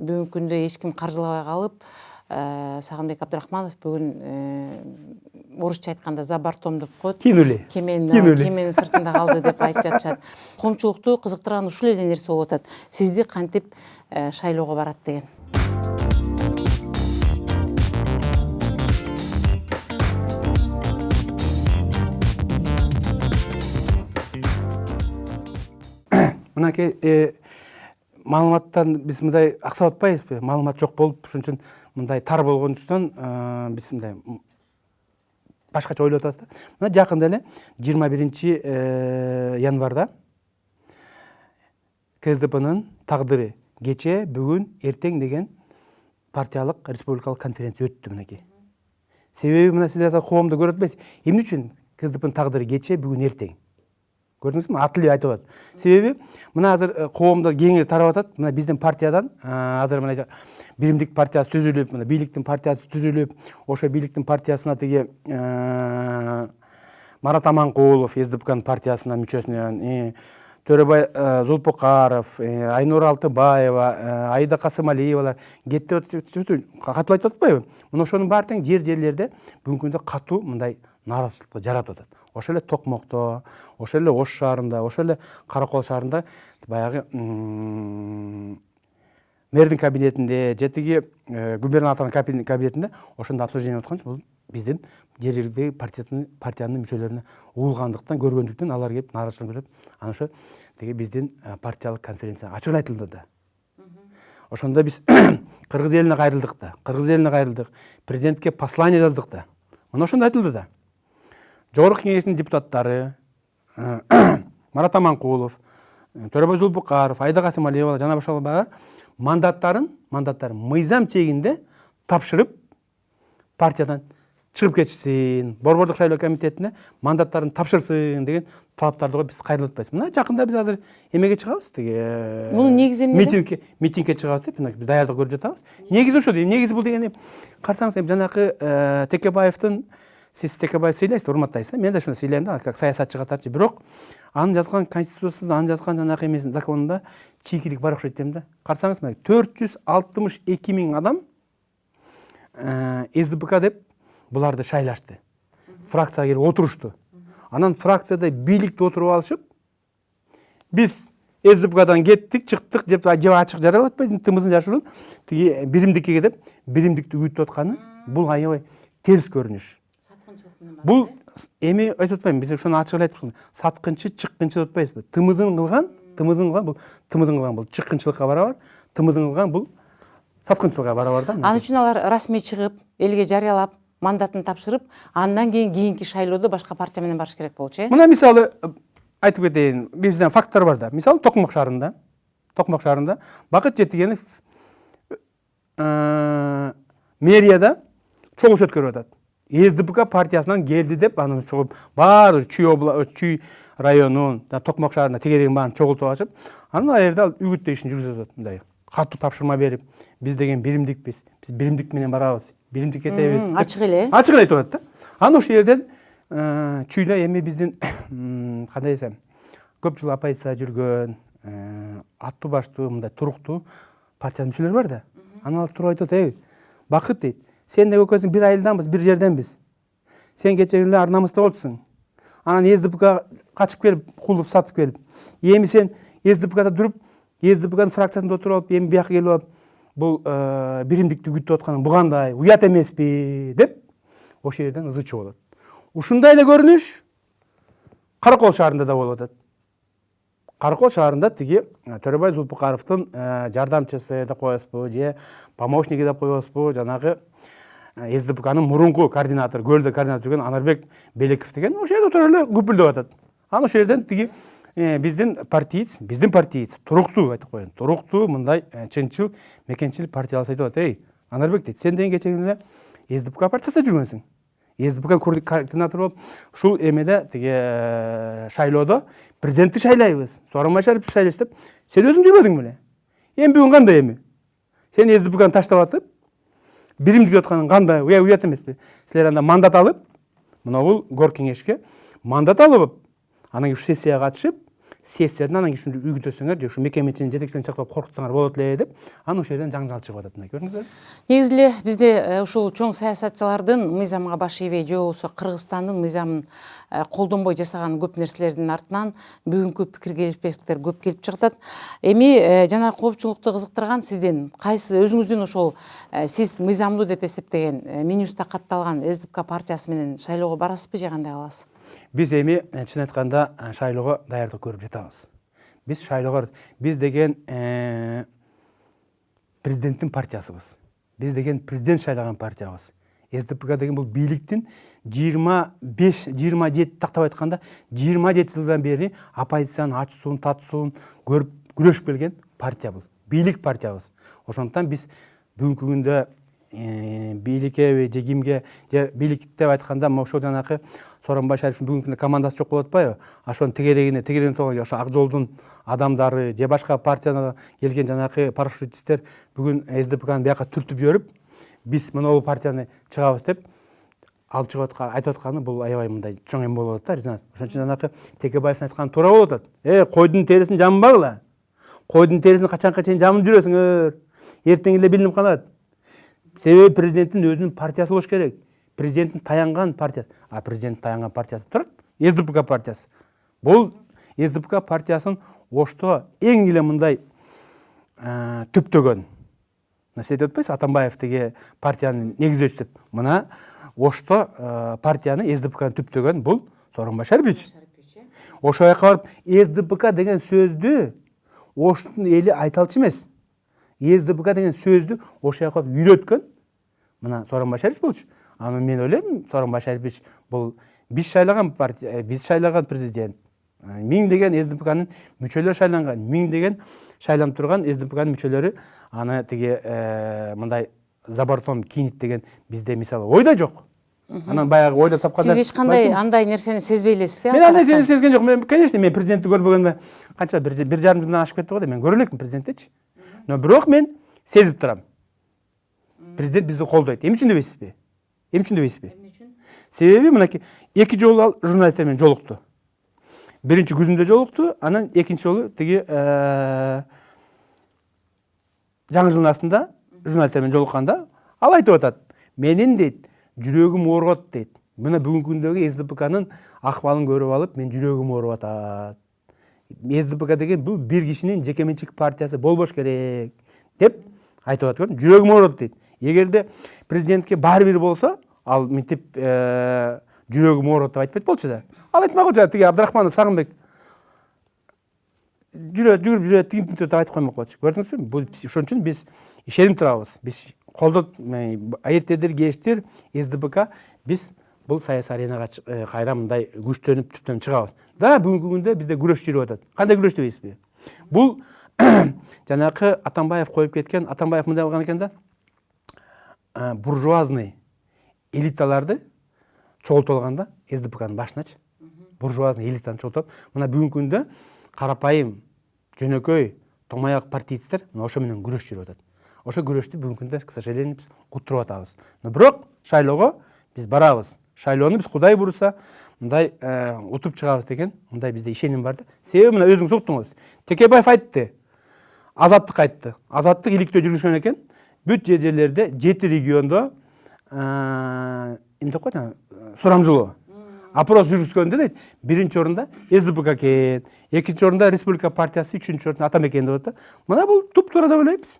бүгүнкү күндө эч ким каржылабай калып, Сагынбек Абдрахманов бүгүн орусча айтканда за бортом деп коет. Кеменин сыртында калды деп айтып жатышат. Коомчулукту кызыктырган ушул эле нерсе болуп атат. Сизди кантип шайлоого барат деген. Мынакей маалыматтан биз мындай аксап атпайбызбы? Маалымат жок болуп, ошон үчүн мындай тар болгондуктан биз мындай башкача ойлоп атабыз да. Мына жакында эле 21 январда КСДПнын тагдыры кече, бүгүн, эртең деген партиялык республикалык конференция өттү мынакей. Себеби мына сиз коомдо көрүп атпайсыз. Эмне үчүн КСДПнын тагдыры кече, бүгүн, эртең? Көрдүңүзбү? Аты эле айтып атат. Себеби мына азыр коомдо кеңири тарап атат. Мына биздин партиядан азыр мына биримдик партиясы түзүлүп, мына бийликтин партиясы түзүлүп, ошо бийликтин партиясына тиги Марат Аманкулов СДПКнын партиясына мүчөсүнөн, Төрөбай Зулпукаров, Айнура Алтыбаева, Аида Касымалиевалар кетти катуу айтып атпайбы? Мына ошонун баары тең жер-жерлерде бүгүнкү күндө катуу мындай нааразычылыкты жаратып атат. Ошо эле Токмокто, ошо эле Ош шаарында, ошо эле Каракол шаарында баягы мэрдин кабинетинде, жетиги губернатордун кабинетинде ошондо обсуждение өткөн. Бул биздин жергиликтеги партиянын мүчөлөрүнө угулгандыктан, көргөндүктөн алар келип нааразычылык көрүп, анан ошо тиги биздин партиялык конференция ачык айтылды да. Ошондо биз кыргыз элине кайрылдык, президентке послание жаздык да. Мына ошондо айтылды да. Жогорку кеңештин депутаттары Марат Аманкулов, Төрөбай Зулпукаров, Аида Касымалиева жана башкалар мандаттарын мыйзам чегинде тапшырып партиядан чыгып кетишсин, борбордук шайлоо комитетине мандаттарын тапшырсын деген талаптарды коюп биз кайрылып атпайбыз. Мына жакында биз азыр эмеге чыгабыз, тиги мунун негизи эмне? Митингге чыгабыз деп биз даярдык көрүп жатабыз. Негизи ошо. Негизи бул дегени карасаңыз, жанакы Текебаевдин, сиз Текебаевди сыйлайсыз, урматтайсыз. Мен да ошону сыйлайм да, как саясатчы катарчы. Бирок анын жазган конституциясында, анын жазган жанакы эмесин, законунда чийкилик бар окшойт дейм да. Карасаңыз, 462 000 адам СДПК деп буларды шайлашты. Фракцияга келип отурушту. Анан фракцияда бийликти отуруп алышып, биз СДПКдан кеттик, чыктык деп ачык жарыялап атпайбы, тымызын жашыруу, тиги биримдикке деп биримдикти үгүттүп атканы, бул аябай терс көрүнүш. Бул эми айтып атпайбы, биз ошону ачык айттык. Саткынчы, чыккынчы деп атпайбызбы? Тымызын кылган, бул чыккынчылыкка барабар, тымызын кылган бул саткынчылыкка барабар да. Ал үчүн алар расмий чыгып, элге жарыялап, мандатын тапшырып, андан кийинки шайлоодо башка партия менен барыш керек болчу, э? Мына мисалы айтып кетейин, бизден факттар бар да. Мисалы Токмок шаарында Бакыт Жетигенов мэрияда чогулуш өткөрүп атат. СДПК партиясынан келди деп, анын чогулуп баары Чүй районун, Токмок шаарында тегерегин баарын чогултуп алышып, анан ал жерде үгүттөө ишин жүргүзүп атат. Мындай катуу тапшырма берип, биз деген биримдикпиз, биз биримдик менен барабыз, биримдик кетебиз. Ачык эле. Ачык эле айтып атат да. Анан ошол жерден Чүйдө эми биздин кандай десем, көп жыл оппозицияда жүргөн, аттуу баштуу, мындай туруктуу партиянын мүчөлөрү бар да. Анан ал туруп айтып атат, Бакыт дейт, сен де экөөбүз бир айылданбыз, бир жерденбиз. Сен кече эле Арнамызда болчусуң. Анан СДПК качып келип, кулуп сатып келип. Эми сен СДПКда туруп, СДПКнын фракциясында отуруп алып, эми бияка келип алып, бул биримдикти үгүттүп атканың бу кандай? Уят эмеспи деп ошол жерден ызы чуу болот. Ушундай эле көрүнүш Каракол шаарында да болуп атат. Каракол шаарында тиги Төрөбай Зулпукаровдун жардамчысы деп коесузбу, же помощники деп коесузбу, жанагы СДПКнын мурунку координатору, көлдө координатор жүргөн Анарбек Белеков деген ошол жерде отуруп эле гүпүлдөп атат. Анан ошол жерден тиги биздин партиец, туруктуу айтып коеюн, туруктуу мындай чынчыл, мекенчил партиялар айтып атат, Анарбек дейт, сен деген кече эле СДПК партиясында жүргөнсүң. СДПК координатор болуп, ушул эмеде тиги шайлоодо президентти шайлайбыз, Сооронбай Шариповди шайлайбыз деп, сен өзүң жүрбөдүң беле? Эми бүгүн кандай эми? Сен СДПКны таштап атып, биримдик деп атканың кандай? Уят эмеспи? Силер анда мандат алып, мына бул гор кеңешке мандат алып, анан ушу сессияга катышып, сессиядан анан кийин ушинтип үгүтөсөңөр же ушу мекеменин жетекчилерин чакырып коркутсаңар болот эле деп анан ошол жерден жаңжал чыгып атат. Мына көрдүңүзбү? негизи эле бизде ушул чоң саясатчылардын мыйзамга баш ийбей же болбосо Кыргызстандын мыйзамын колдонбой жасаган көп нерселердин артынан бүгүнкү пикир келишпестиктер көп келип чыгып атат. Эми жана коопчулукту кызыктырган сиздин кайсы өзүңүздүн ошол сиз мыйзамдуу деп эсептеген Минюста катталган СДПК партиясы менен шайлоого барасызбы же кандай кыласыз? Биз эми чын айтканда шайлоого даярдык көрүп жатабыз. Биз шайлоого биз деген президенттин партиясыбыз. Биз деген президент шайлаган партиябыз. СДПК деген бул бийликтин 25-27 тактап айтканда 27 жылдан бери оппозициянын ачуусун, татуусун көрүп күрөшүп келген партия бул. Бийлик партиябыз. Ошондуктан биз бүгүнкү күндө бийликке же кимге же бийлик деп айтканда ошол жанакы Сооронбай Шариповдун бүгүнкү күндө командасы жок болуп атпайбы? Ошонун тегерегине толгон ошо Ак жолдун адамдары же башка партиядан келген жанакы парашютисттер бүгүн СДПКны бияка түртүп жиберип, биз моногу партияны чыгабыз деп алып чыгып айтып атканы бул аябай мындай чоң эме болуп атат да, Ринат. Ошон үчүн жанакы Текебаевдин айтканы туура болуп атат. Койдун терисин жамбагыла. Койдун терисин качанга чейин жамып жүрөсүңөр. Эртең эле билинип калат. Себеби президенттин өзүнүн партиясы болуш керек. Президенттин таянган партиясы. А президенттин таянган партиясы турат. СДПК партиясы. Бул СДПК партиясын Ошто эң эле мындай түптөгөн. Насиет өтпөйсү Атамбаев деге партияны негиздөөчү деп. Мына Ошто партияны СДПКны түптөгөн бул Сооронбай Шарипович. Ошол жака барып СДПК деген сөздү Оштун эли айта алчу эмес. СДПК деген сөздү ошол жака үйрөткөн мына Сооронбай Шарипович болчу. Аны мен ойлойм, Сооронбай Шарипович бул биз шайлаган партия, биз шайлаган президент. Миңдеген СДПКнын мүчөлөрү шайланган, миңдеген шайланып турган СДПКнын мүчөлөрү аны тиги мындай забортон кийинит деген бизде мисалы ойдо жок. Анан баягы ойлоп тапканда сиз эч кандай андай нерсени сезбей элесиз? Мен андай нерсени сезген жокмун. Конечно, мен президентти көрбөгөнүмө канча 1,5 жылдан ашып кетти го да, мен көрө элекмин президенттичи. Но бирок мен сезип турам. Президент бизди колдойт. Эмне үчүн дебейсизби? Эмне үчүн дебейсизби? Себеби мынакей 2 жолу ал журналисттер менен жолукту. Биринчи күзүндө жолукту, анан экинчи жолу тиги жаңы жылдын астында журналисттер менен жолукканда ал айтып атат. Менин дейт, жүрөгүм ооруп дейт. Мына бүгүнкү күндөгү СДПКнын акыбалын көрүп алып, мен жүрөгүм ооруп атат. СДПК деген бул бир кишинин жеке менчик партиясы болбош керек деп айтып атат. Жүрөгүм ооруп дейт. Эгерде президентке баары бир болсо, ал мынтип жүрөгүм ооруп деп айтпайт болчу да. Ал айтмак болчу, тиги Абдрахман Сагынбек жүгүрүп жүрөт, тигинтип деп айтып коймок болчу. Көрдүңүзбү? Бул ошон үчүн биз ишенип турабыз. Биз колдоп эртедир кечтир СДПК биз бул саясий аренага кайра мындай күчтөнүп түптөнүп чыгабыз. Да, бүгүнкү күндө бизде күрөш жүрүп атат. Кандай күрөш дебейсизби? Бул жанакы Атамбаев коюп кеткен, Атамбаев мындай кылган экен да. Буржуазный элиталарды чогултуп алганда СДПКнын башыначы. Буржуазный элитаны чогултуп, мына бүгүнкү күндө карапайым, жөнөкөй, томаяк партиецтер ошо менен күрөш жүрүп атат. Ошо күрөштү бүгүнкү күндө, к сожалению, биз уттуруп атабыз. Но бирок шайлоого биз барабыз. Шайлоону биз Кудай буйруса мындай утуп чыгабыз деген мындай бизде ишеним бар да. Себеби мына өзүңүз уктуңуз. Текебаев айтты. Азаттык айтты. Азаттык иликтөө жүргүзгөн экен. Бүт жерлерде 7 региондо эмне коет, сурамжылоо. Опрос жүргүзгөндө дейт, биринчи орунда СДПК экен, экинчи орунда Республика партиясы, үчүнчү орунда Атамекен деп атат. Мына бул туп-туура деп ойлойбуз.